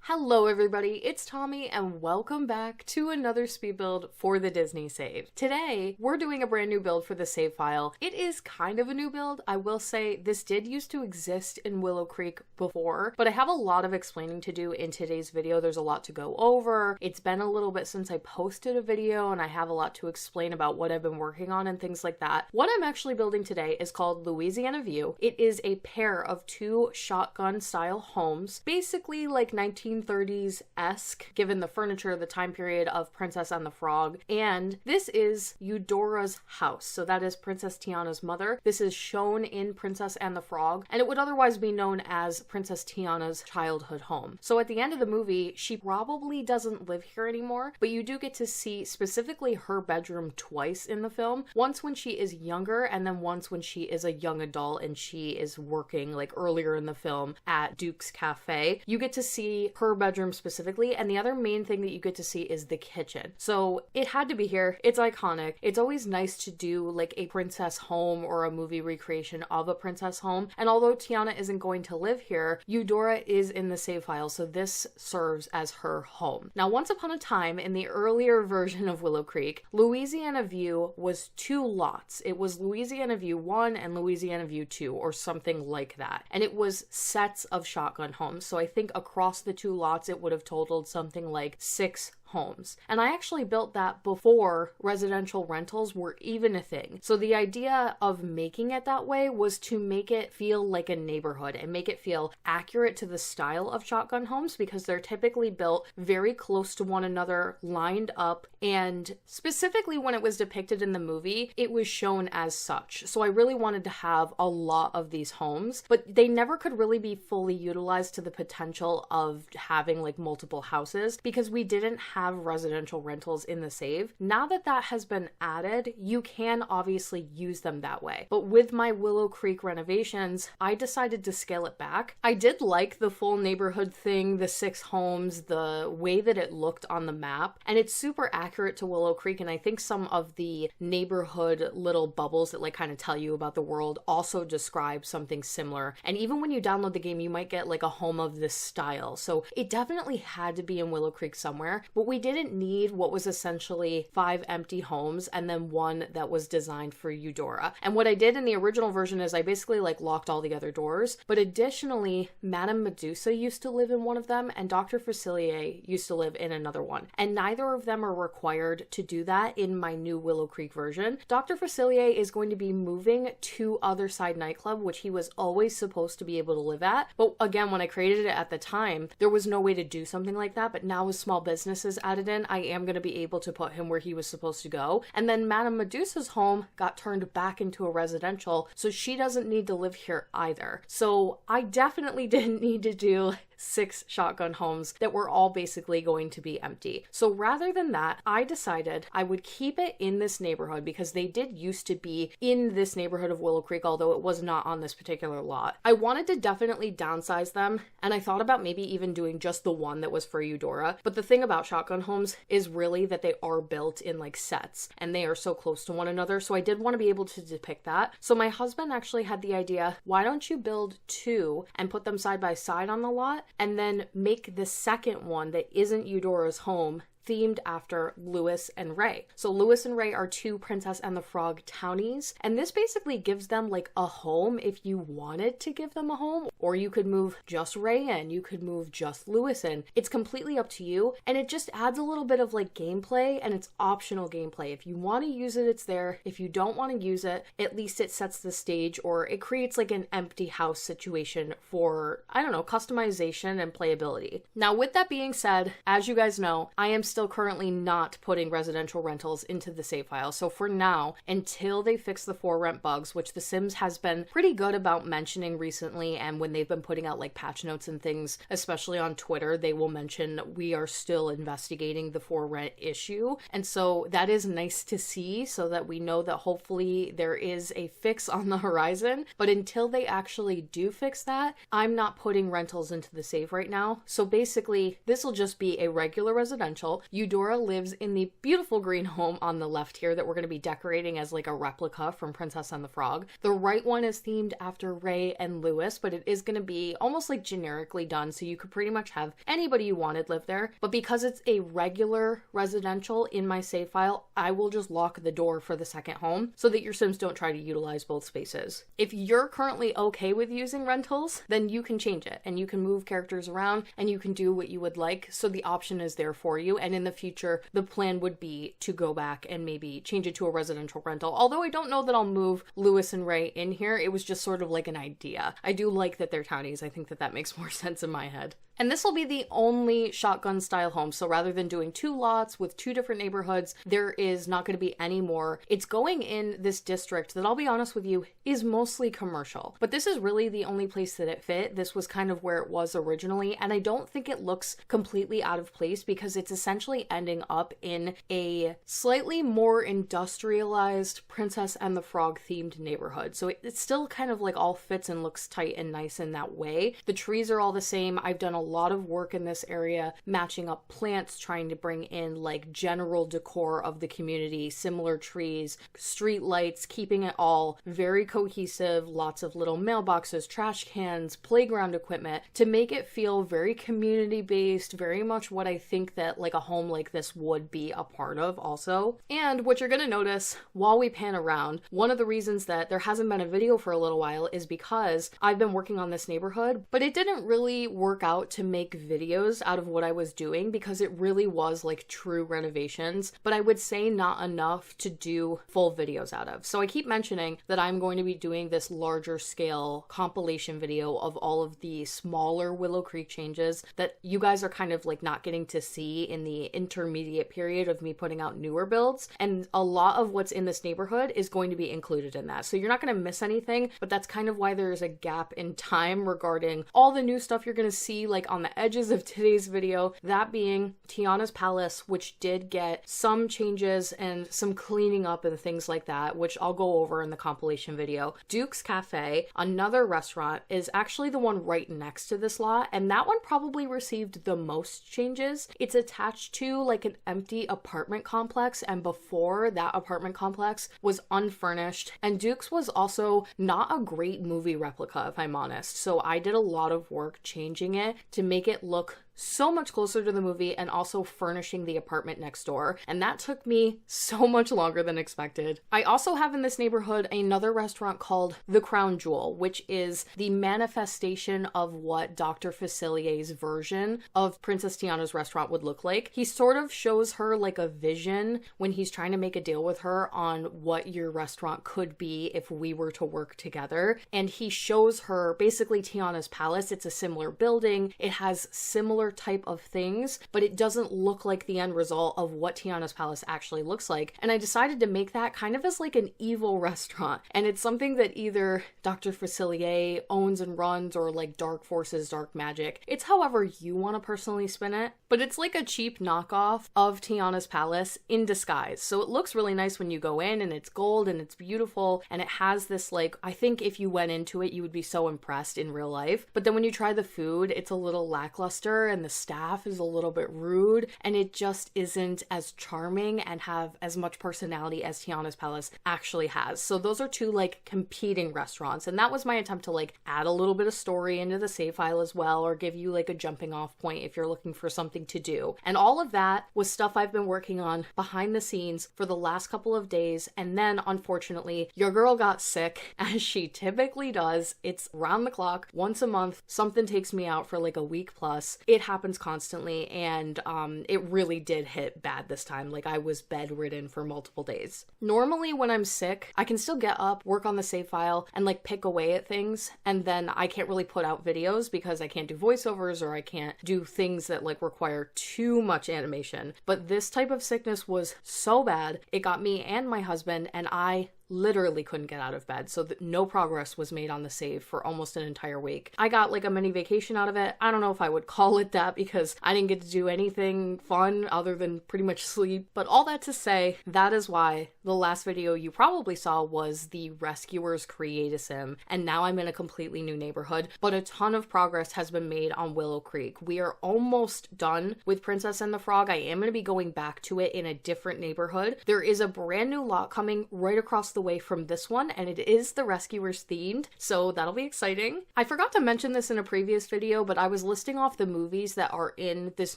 Hello everybody, it's Tommy and welcome back to another speed build for the Disney save. Today, we're doing a brand new build for the save file. It is kind of a new build. I will say this did used to exist in Willow Creek before, but I have a lot of explaining to do in today's video. There's a lot to go over. It's been a little bit since I posted a video and I have a lot to explain about what I've been working on and things like that. What I'm actually building today is called Louisiana View. It is a pair of two shotgun style homes, basically like 1930s-esque, given the furniture, the time period of Princess and the Frog. And this is Eudora's house. So that is Princess Tiana's mother. This is shown in Princess and the Frog, and it would otherwise be known as Princess Tiana's childhood home. So at the end of the movie, she probably doesn't live here anymore, but you do get to see specifically her bedroom twice in the film. Once when she is younger, and then once when she is a young adult and she is working, like earlier in the film, at Duke's Cafe. You get to see her bedroom specifically, and the other main thing that you get to see is the kitchen. So it had to be here. It's iconic. It's always nice to do like a princess home or a movie recreation of a princess home. And although Tiana isn't going to live here, Eudora is in the save file, so this serves as her home. Now, once upon a time in the earlier version of Willow Creek, Louisiana View was two lots. It was Louisiana View 1 and Louisiana View 2 or something like that. And it was sets of shotgun homes. So I think across the two lots it would have totaled something like 6 homes. And I actually built that before residential rentals were even a thing. So the idea of making it that way was to make it feel like a neighborhood and make it feel accurate to the style of shotgun homes, because they're typically built very close to one another, lined up, and specifically when it was depicted in the movie, it was shown as such. So I really wanted to have a lot of these homes, but they never could really be fully utilized to the potential of having like multiple houses because we didn't have residential rentals in the save. Now that that has been added, you can obviously use them that way. But with my Willow Creek renovations, I decided to scale it back. I did like the full neighborhood thing, the 6 homes, the way that it looked on the map, and it's super accurate to Willow Creek, and I think some of the neighborhood little bubbles that like kind of tell you about the world also describe something similar. And even when you download the game, you might get like a home of this style. So it definitely had to be in Willow Creek somewhere, but we didn't need what was essentially 5 empty homes and then one that was designed for Eudora. And what I did in the original version is I basically like locked all the other doors, but additionally, Madame Medusa used to live in one of them and Dr. Facilier used to live in another one. And neither of them are required to do that in my new Willow Creek version. Dr. Facilier is going to be moving to Other Side Nightclub, which he was always supposed to be able to live at. But again, when I created it at the time, there was no way to do something like that. But now with small businesses added in, I am going to be able to put him where he was supposed to go. And then Madame Medusa's home got turned back into a residential, so she doesn't need to live here either. So I definitely didn't need to do 6 shotgun homes that were all basically going to be empty. So rather than that, I decided I would keep it in this neighborhood because they did used to be in this neighborhood of Willow Creek, although it was not on this particular lot. I wanted to definitely downsize them, and I thought about maybe even doing just the one that was for Eudora. But the thing about shotgun homes is really that they are built in like sets and they are so close to one another. So I did want to be able to depict that. So my husband actually had the idea, why don't you build 2 and put them side by side on the lot, and then make the second one that isn't Eudora's home themed after Louis and Ray. So Louis and Ray are 2 Princess and the Frog townies, and this basically gives them like a home if you wanted to give them a home, or you could move just Ray in, you could move just Louis in. It's completely up to you, and it just adds a little bit of like gameplay, and it's optional gameplay. If you want to use it, it's there. If you don't want to use it, at least it sets the stage, or it creates like an empty house situation for, I don't know, customization and playability. Now, with that being said, as you guys know, I am still currently not putting residential rentals into the save file. So for now, until they fix the for rent bugs, which The Sims has been pretty good about mentioning recently, and when they've been putting out like patch notes and things, especially on Twitter, they will mention we are still investigating the for rent issue. And so that is nice to see, so that we know that hopefully there is a fix on the horizon. But until they actually do fix that, I'm not putting rentals into the save right now. So basically, this will just be a regular residential. Eudora lives in the beautiful green home on the left here that we're going to be decorating as like a replica from Princess and the Frog. The right one is themed after Ray and Lewis, but it is going to be almost like generically done, so you could pretty much have anybody you wanted live there. But because it's a regular residential in my save file, I will just lock the door for the second home so that your Sims don't try to utilize both spaces. If you're currently okay with using rentals, then you can change it and you can move characters around and you can do what you would like, so the option is there for you. And in the future, the plan would be to go back and maybe change it to a residential rental. Although I don't know that I'll move Lewis and Ray in here. It was just sort of like an idea. I do like that they're townies. I think that that makes more sense in my head. And this will be the only shotgun style home. So rather than doing 2 lots with 2 different neighborhoods, there is not going to be any more. It's going in this district that, I'll be honest with you, is mostly commercial. But this is really the only place that it fit. This was kind of where it was originally. And I don't think it looks completely out of place because it's essentially ending up in a slightly more industrialized Princess and the Frog themed neighborhood. So it still kind of like all fits and looks tight and nice in that way. The trees are all the same. I've done a lot of work in this area, matching up plants, trying to bring in like general decor of the community, similar trees, street lights, keeping it all very cohesive, lots of little mailboxes, trash cans, playground equipment to make it feel very community based, very much what I think that like a home like this would be a part of also. And what you're going to notice while we pan around, one of the reasons that there hasn't been a video for a little while is because I've been working on this neighborhood, but it didn't really work out to make videos out of what I was doing because it really was like true renovations, but I would say not enough to do full videos out of. So I keep mentioning that I'm going to be doing this larger scale compilation video of all of the smaller Willow Creek changes that you guys are kind of like not getting to see in the intermediate period of me putting out newer builds. And a lot of what's in this neighborhood is going to be included in that. So you're not going to miss anything, but that's kind of why there's a gap in time regarding all the new stuff you're going to see like on the edges of today's video, that being Tiana's Palace, which did get some changes and some cleaning up and things like that, which I'll go over in the compilation video. Duke's Cafe, another restaurant, is actually the one right next to this lot, and that one probably received the most changes. It's attached to like an empty apartment complex, and before that apartment complex was unfurnished, and Duke's was also not a great movie replica, if I'm honest. So I did a lot of work changing it to make it look so much closer to the movie and also furnishing the apartment next door. And that took me so much longer than expected. I also have in this neighborhood another restaurant called The Crown Jewel, which is the manifestation of what Dr. Facilier's version of Princess Tiana's restaurant would look like. He sort of shows her like a vision when he's trying to make a deal with her on what your restaurant could be if we were to work together. And he shows her basically Tiana's Palace. It's a similar building. It has similar type of things, but it doesn't look like the end result of what Tiana's Palace actually looks like. And I decided to make that kind of as like an evil restaurant. And it's something that either Dr. Facilier owns and runs, or like dark forces, dark magic. It's however you want to personally spin it, but it's like a cheap knockoff of Tiana's Palace in disguise. So it looks really nice when you go in, and it's gold and it's beautiful, and it has this like, I think if you went into it, you would be so impressed in real life. But then when you try the food, it's a little lackluster, and the staff is a little bit rude, and it just isn't as charming and have as much personality as Tiana's Palace actually has. So those are two like competing restaurants, and that was my attempt to like add a little bit of story into the save file as well, or give you like a jumping off point if you're looking for something to do. And all of that was stuff I've been working on behind the scenes for the last couple of days, and then unfortunately your girl got sick, as she typically does. It's round the clock, once a month, something takes me out for like a week plus. It happens constantly, and it really did hit bad this time. Like I was bedridden for multiple days. Normally when I'm sick, I can still get up, work on the save file, and like pick away at things, and then I can't really put out videos because I can't do voiceovers, or I can't do things that like require too much animation. But this type of sickness was so bad, it got me and my husband, and I literally couldn't get out of bed, so no progress was made on the save for almost an entire week. I got like a mini vacation out of it. I don't know if I would call it that because I didn't get to do anything fun other than pretty much sleep, but all that to say, that is why the last video you probably saw was the Rescuers Create-A-Sim, and now I'm in a completely new neighborhood, but a ton of progress has been made on Willow Creek. We are almost done with Princess and the Frog. I am going to be going back to it in a different neighborhood. There is a brand new lot coming right across the way from this one, and it is the Rescuers themed, so that'll be exciting. I forgot to mention this in a previous video, but I was listing off the movies that are in this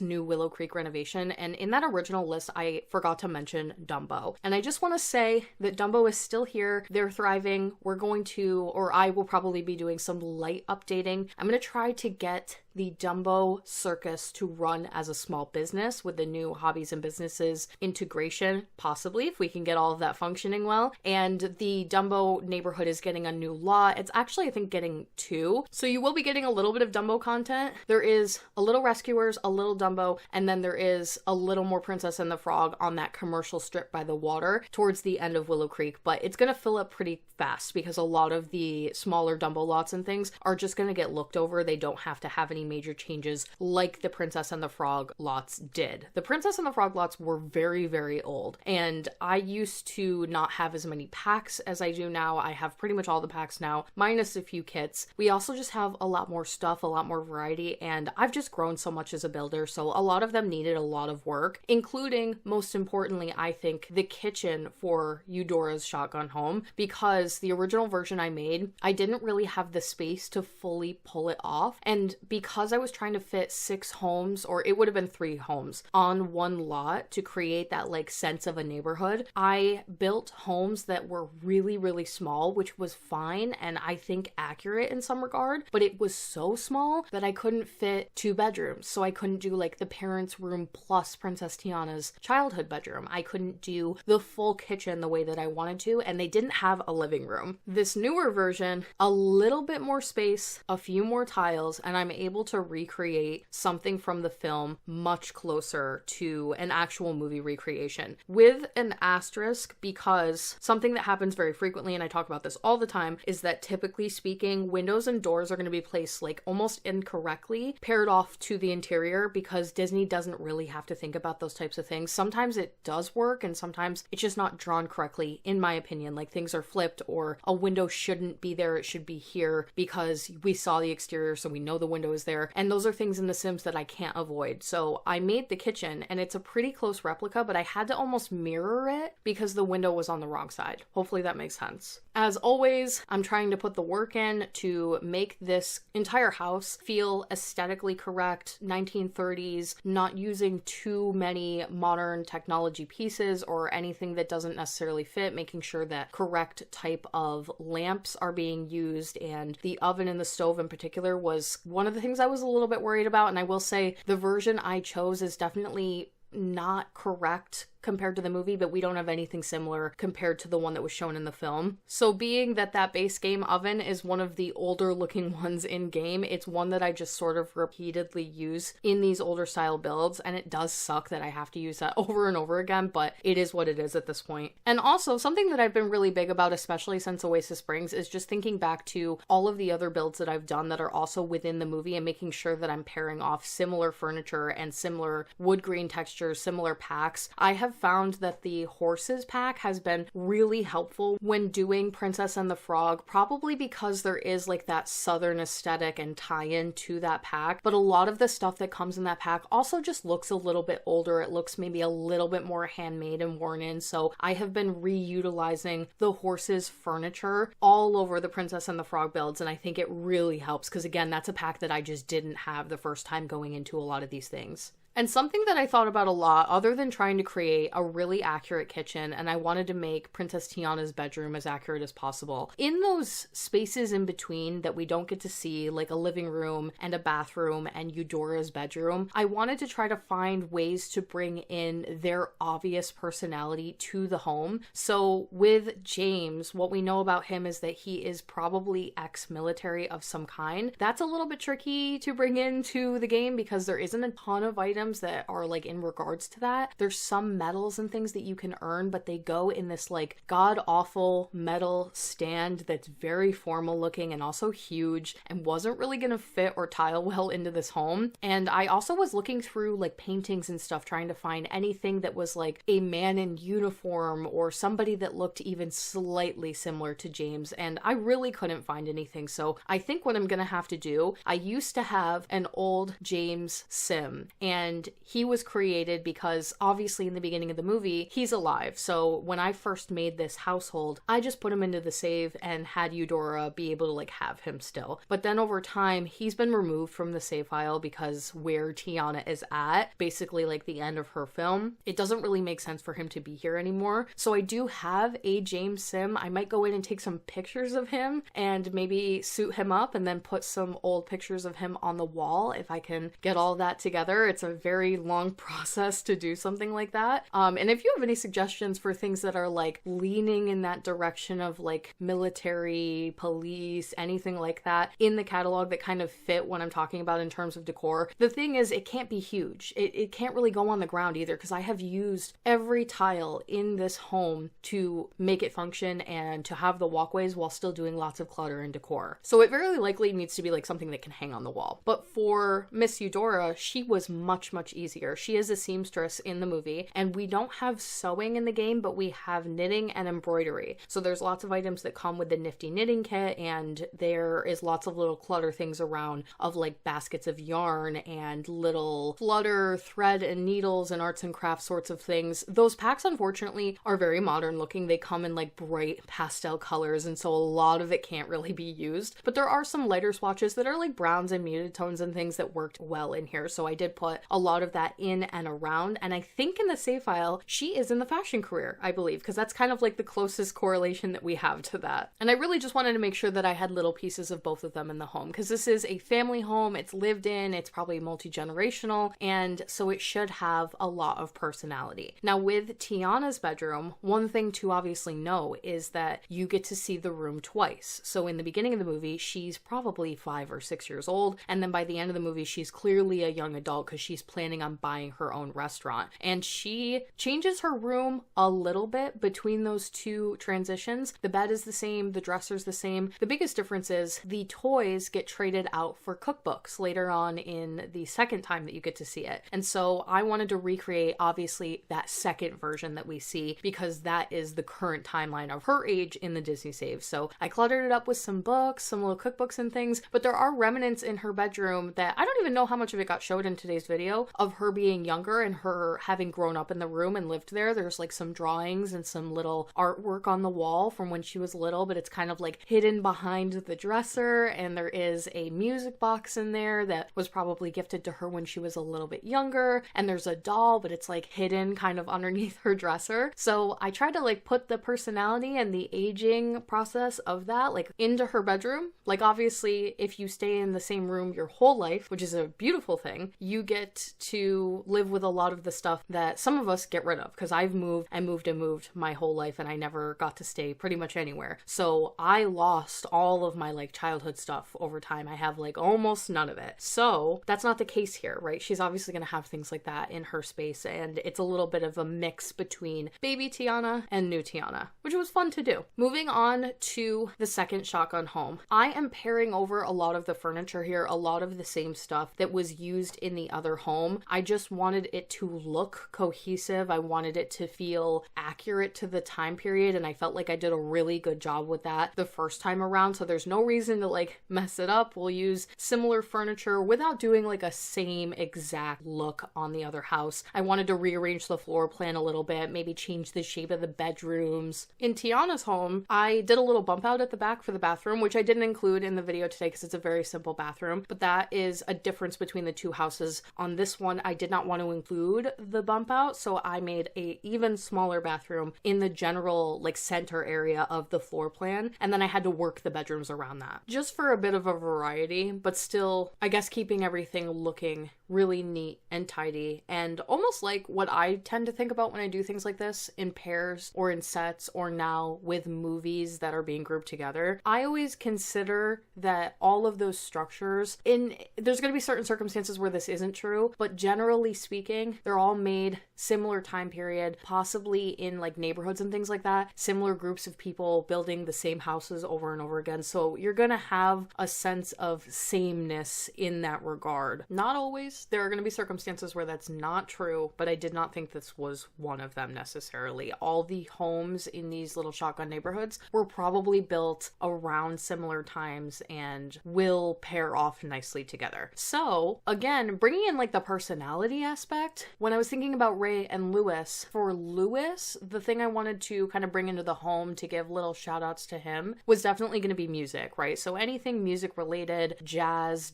new Willow Creek renovation, and in that original list I forgot to mention Dumbo. And I just want to say that Dumbo is still here. They're thriving. We're going to, or I will probably be doing some light updating. I'm going to try to get the Dumbo Circus to run as a small business with the new hobbies and businesses integration, possibly, if we can get all of that functioning well. And the Dumbo neighborhood is getting a new lot. It's actually, I think, getting 2. So you will be getting a little bit of Dumbo content. There is a little Rescuers, a little Dumbo, and then there is a little more Princess and the Frog on that commercial strip by the water towards the end of Willow Creek. But it's going to fill up pretty fast because a lot of the smaller Dumbo lots and things are just going to get looked over. They don't have to have any major changes like the Princess and the Frog lots did. The Princess and the Frog lots were very, very old, and I used to not have as many packs as I do now. I have pretty much all the packs now, minus a few kits. We also just have a lot more stuff, a lot more variety, and I've just grown so much as a builder, so a lot of them needed a lot of work, including, most importantly, I think, the kitchen for Eudora's shotgun home, because the original version I made, I didn't really have the space to fully pull it off, and because I was trying to fit 6 homes, or it would have been 3 homes, on one lot to create that like sense of a neighborhood, I built homes that were really, really small, which was fine and I think accurate in some regard, but it was so small that I couldn't fit 2 bedrooms. So I couldn't do like the parents' room plus Princess Tiana's childhood bedroom. I couldn't do the full kitchen the way that I wanted to, and they didn't have a living room. This newer version, a little bit more space, a few more tiles, and I'm able to recreate something from the film much closer to an actual movie recreation, with an asterisk, because something that happens very frequently, and I talk about this all the time, is that typically speaking, windows and doors are going to be placed like almost incorrectly, paired off to the interior, because Disney doesn't really have to think about those types of things. Sometimes it does work, and sometimes it's just not drawn correctly, in my opinion. Like things are flipped, or a window shouldn't be there, it should be here, because we saw the exterior, so we know the window is there. And those are things in The Sims that I can't avoid. So I made the kitchen, and it's a pretty close replica, but I had to almost mirror it because the window was on the wrong side. Hopefully that makes sense. As always, I'm trying to put the work in to make this entire house feel aesthetically correct, 1930s, not using too many modern technology pieces or anything that doesn't necessarily fit, making sure that correct type of lamps are being used, and the oven and the stove in particular was one of the things I was a little bit worried about. And I will say the version I chose is definitely not correct compared to the movie, but we don't have anything similar compared to the one that was shown in the film. So being that that base game oven is one of the older looking ones in game, it's one that I just sort of repeatedly use in these older style builds, and it does suck that I have to use that over and over again, but it is what it is at this point. And also something that I've been really big about, especially since Oasis Springs, is just thinking back to all of the other builds that I've done that are also within the movie and making sure that I'm pairing off similar furniture and similar wood grain textures, similar packs. I have found that the horses pack has been really helpful when doing Princess and the Frog, probably because there is like that southern aesthetic and tie-in to that pack, but a lot of the stuff that comes in that pack also just looks a little bit older. It looks maybe a little bit more handmade and worn in, so I have been reutilizing the horses furniture all over the Princess and the Frog builds, and I think it really helps because, again, that's a pack that I just didn't have the first time going into a lot of these things. And something that I thought about a lot, other than trying to create a really accurate kitchen, and I wanted to make Princess Tiana's bedroom as accurate as possible, in those spaces in between that we don't get to see, like a living room and a bathroom and Eudora's bedroom, I wanted to try to find ways to bring in their obvious personality to the home. So with James, what we know about him is that he is probably ex-military of some kind. That's a little bit tricky to bring into the game because there isn't a ton of items items that are like in regards to that. There's some medals and things that you can earn, but they go in this like god-awful metal stand that's very formal looking and also huge and wasn't really gonna fit or tile well into this home. And I also was looking through like paintings and stuff trying to find anything that was like a man in uniform or somebody that looked even slightly similar to James, and I really couldn't find anything. So I think what I'm gonna have to do, I used to have an old James sim, and he was created because obviously in the beginning of the movie he's alive. So when I first made this household, I just put him into the save and had Eudora be able to like have him still. But then over time he's been removed from the save file because where Tiana is at, basically like the end of her film, it doesn't really make sense for him to be here anymore. So I do have a James sim. I might go in and take some pictures of him and maybe suit him up and then put some old pictures of him on the wall if I can get all that together. It's a very long process to do something like that. And if you have any suggestions for things that are like leaning in that direction of like military, police, anything like that in the catalog that kind of fit what I'm talking about in terms of decor. The thing is, it can't be huge. It can't really go on the ground either, because I have used every tile in this home to make it function and to have the walkways while still doing lots of clutter and decor. So it very likely needs to be like something that can hang on the wall. But for Miss Eudora, she was much easier. She is a seamstress in the movie, and we don't have sewing in the game, but we have knitting and embroidery. So there's lots of items that come with the nifty knitting kit, and there is lots of little clutter things around of like baskets of yarn and little flutter thread and needles and arts and crafts sorts of things. Those packs unfortunately are very modern looking. They come in like bright pastel colors, and so a lot of it can't really be used. But there are some lighter swatches that are like browns and muted tones and things that worked well in here. So I did put a lot of that in and around. And I think in the save file, she is in the fashion career, I believe, because that's kind of like the closest correlation that we have to that. And I really just wanted to make sure that I had little pieces of both of them in the home, because this is a family home. It's lived in, it's probably multi-generational, and so it should have a lot of personality. Now with Tiana's bedroom, one thing to obviously know is that you get to see the room twice. So in the beginning of the movie, she's probably 5 or 6 years old, and then by the end of the movie, she's clearly a young adult because she's planning on buying her own restaurant. And she changes her room a little bit between those two transitions. The bed is the same, the dresser's the same. The biggest difference is the toys get traded out for cookbooks later on in the second time that you get to see it. And so I wanted to recreate obviously that second version that we see, because that is the current timeline of her age in the Disney save. So I cluttered it up with some books, some little cookbooks and things, but there are remnants in her bedroom that I don't even know how much of it got showed in today's video of her being younger and her having grown up in the room and lived there. There's like some drawings and some little artwork on the wall from when she was little, but it's kind of like hidden behind the dresser, and there is a music box in there that was probably gifted to her when she was a little bit younger, and there's a doll, but it's like hidden kind of underneath her dresser. So I tried to like put the personality and the aging process of that like into her bedroom. Like obviously if you stay in the same room your whole life, which is a beautiful thing, you get to live with a lot of the stuff that some of us get rid of, because I've moved and moved and moved my whole life and I never got to stay pretty much anywhere. So I lost all of my like childhood stuff over time. I have like almost none of it. So that's not the case here, right? She's obviously going to have things like that in her space, and it's a little bit of a mix between baby Tiana and new Tiana, which was fun to do. Moving on to the second shotgun home. I am pairing over a lot of the furniture here, a lot of the same stuff that was used in the other home. I just wanted it to look cohesive. I wanted it to feel accurate to the time period, and I felt like I did a really good job with that the first time around, so there's no reason to like mess it up. We'll use similar furniture without doing like a same exact look on the other house. I wanted to rearrange the floor plan a little bit, maybe change the shape of the bedrooms. In Tiana's home, I did a little bump out at the back for the bathroom, which I didn't include in the video today because it's a very simple bathroom, but that is a difference between the two houses. On this one, I did not want to include the bump out, so I made a even smaller bathroom in the general like center area of the floor plan, and then I had to work the bedrooms around that just for a bit of a variety, but still I guess keeping everything looking really neat and tidy, and almost like what I tend to think about when I do things like this in pairs or in sets, or now with movies that are being grouped together. I always consider that all of those structures, there's going to be certain circumstances where this isn't true, but generally speaking, they're all made similar time period, possibly in like neighborhoods and things like that, similar groups of people building the same houses over and over again. So you're going to have a sense of sameness in that regard. Not always. There are going to be circumstances where that's not true, but I did not think this was one of them necessarily. All the homes in these little shotgun neighborhoods were probably built around similar times and will pair off nicely together. So again, bringing in like the personality aspect, when I was thinking about Ray and Lewis, for Lewis, the thing I wanted to kind of bring into the home to give little shout outs to him was definitely going to be music, right? So anything music related, jazz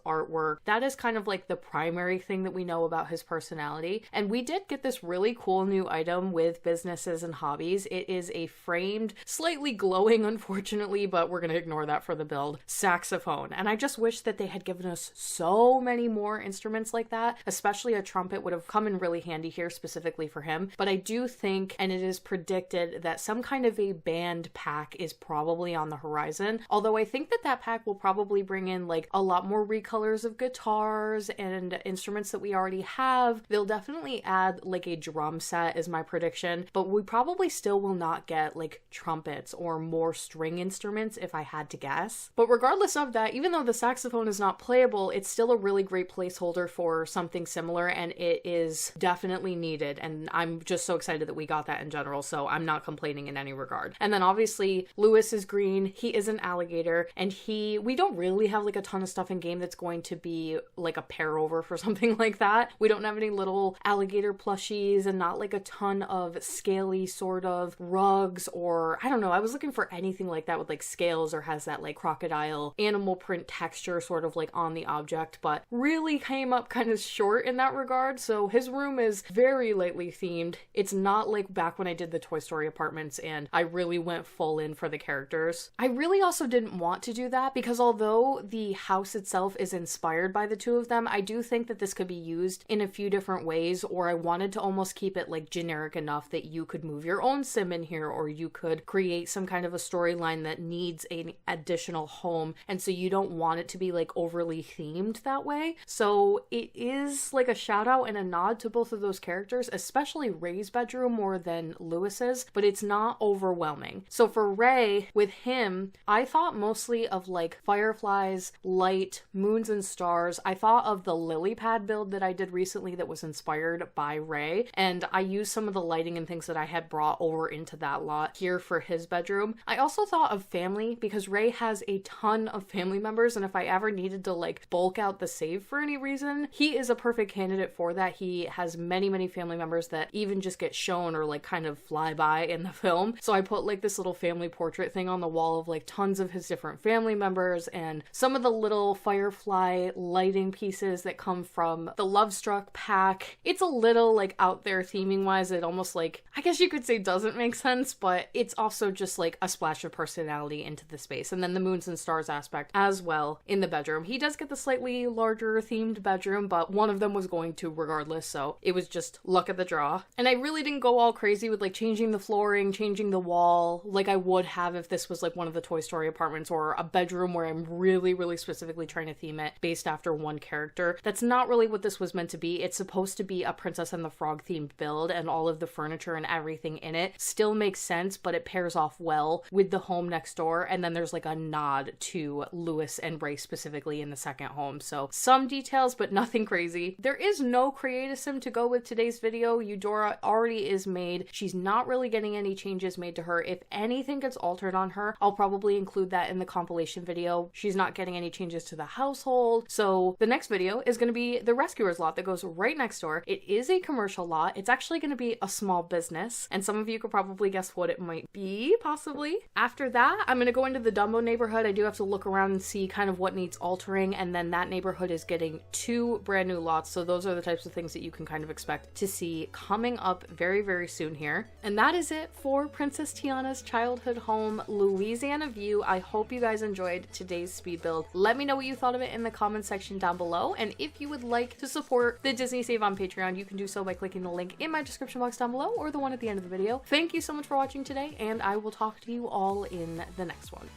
artwork, that is kind of like the primary thing that we know about his personality. And we did get this really cool new item with businesses and hobbies. It is a framed, slightly glowing, unfortunately, but we're going to ignore that for the build, saxophone. And I just wish that they had given us so many more instruments like that, especially a trumpet would have come in really handy here specifically for him. But I do think, and it is predicted, that some kind of a band pack is probably on the horizon. Although I think that pack will probably bring in like a lot more recolors of guitars and instruments that we already have. They'll definitely add like a drum set is my prediction, but we probably still will not get like trumpets or more string instruments if I had to guess. But regardless of that, even though the saxophone is not playable, it's still a really great placeholder for something similar, and it is definitely needed, and I'm just so excited that we got that in general, so I'm not complaining in any regard. And then obviously Lewis is green, he is an alligator, and we don't really have like a ton of stuff in game that's going to be like a pair over for something like that. We don't have any little alligator plushies and not like a ton of scaly sort of rugs, or I don't know, I was looking for anything like that with like scales or has that like crocodile animal print texture sort of like on the object, but really came up kind of short in that regard. So his room is very lightly themed. It's not like back when I did the Toy Story apartments and I really went full in for the characters. I really also didn't want to do that because although the house itself is inspired by the two of them, I do think that this could be used in a few different ways, or I wanted to almost keep it like generic enough that you could move your own sim in here, or you could create some kind of a storyline that needs an additional home, and so you don't want it to be like overly themed that way. So it is like a shout out and a nod to both of those characters, especially Ray's bedroom more than Lewis's, but it's not overwhelming. So for Ray, with him, I thought mostly of like fireflies, light, moons and stars. I thought of the lily pad build that I did recently that was inspired by Ray, and I used some of the lighting and things that I had brought over into that lot here for his bedroom. I also thought of family because Ray has a ton of family members, and if I ever needed to like bulk out the save for any reason, he is a perfect candidate for that. He has many family members that even just get shown or like kind of fly by in the film. So I put like this little family portrait thing on the wall of like tons of his different family members and some of the little firefly lighting pieces that come from the Love Struck pack. It's a little like out there theming wise. It almost like, I guess you could say doesn't make sense, but it's also just like a splash of personality into the space. And then the moons and stars aspect as well in the bedroom. He does get the slightly larger themed bedroom, but one of them was going to regardless, so it was just luck of the draw. And I really didn't go all crazy with like changing the flooring, changing the wall like I would have if this was like one of the Toy Story apartments or a bedroom where I'm really specifically trying to theme it based after one character. That's not really what this was meant to be. It's supposed to be a Princess and the Frog themed build, and all of the furniture and everything in it still makes sense, but it pairs off well with the home next door. And then there's like a nod to Lewis and Ray specifically in the second home. So some details, but nothing crazy. There is no creative sim to go with today's video. Eudora already is made. She's not really getting any changes made to her. If anything gets altered on her, I'll probably include that in the compilation video. She's not getting any changes to the household. So the next video is going to be the Rescuers lot that goes right next door. It is a commercial lot. It's actually going to be a small business, and some of you could probably guess what it might be, possibly. After that, I'm going to go into the Dumbo neighborhood. I do have to look around and see kind of what needs altering, and then that neighborhood is getting 2 brand new lots. So those are the types of things that you can kind of expect to see coming up very soon here. And that is it for Princess Tiana's childhood home, Louisiana View. I hope you guys enjoyed today's speed build. Let me know what you thought of it in the comment section down below, and if you would like to support the Disney Save on Patreon, you can do so by clicking the link in my description box down below or the one at the end of the video. Thank you so much for watching today, and I will talk to you all in the next one.